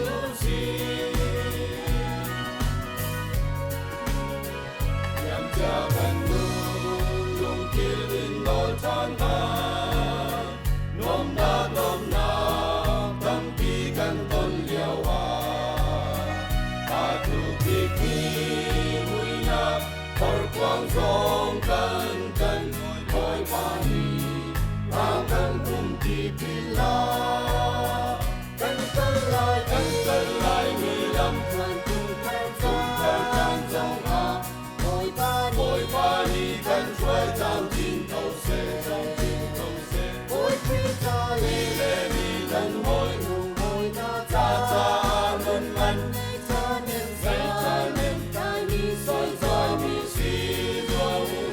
Lucy nhằm cha gần nung kilin bol tan nom na tam pi kan ton liawa atu kiki muina por quang song kan hoi pani akan kumti pila kan lai mi lam kan tung thar chan a hoi pani kan shuai chang jin tau se hoi phi ta le mi kan hoi cha nun an sai cha nem tai mi soi mi si do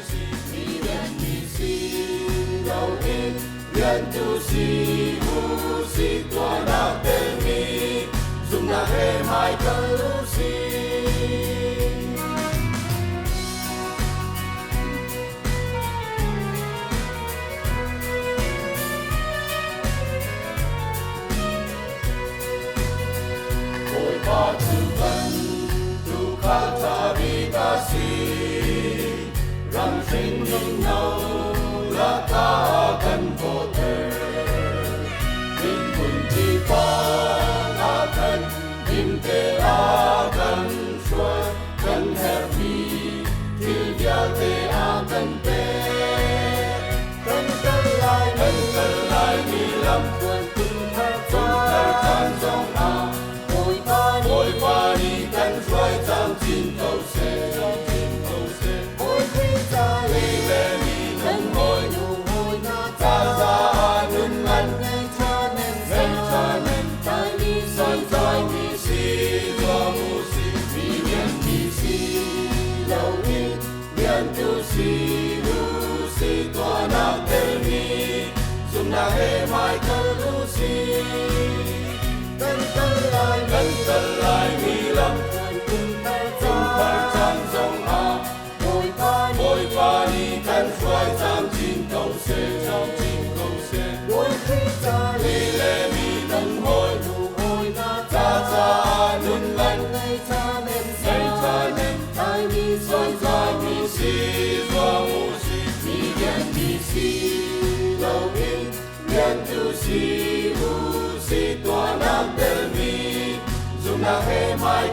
si mi yan mi si đâu in yan tu si si tua na tel mi zum na he mai ka lu si oi pa tu ban tu ka ta bi ka si ram sinh ning nau la ta kan po ter in kun ti pa a kan in te a kan shua kan her mi til dia te a kan pe kan lai mi lam kun thar chan song a hoi pa ni kan shuai chang jin tau se hoi phi ta le mi nan hoi cha nun an sai cha nem tai mi si do mu si mi yan mi si lâu in yan tu si lu si tua na tel mi zum na he mai ka lu si kan lai mi lam tung thar chan song a hoi pa ni kan shuai chang jin tau se hoi phi ta le mi nan hoi cha nun an sai cha nem tai mi si do mu si mi yan mi si lâu in yan tu si lu si tua na tel mi zum na he mai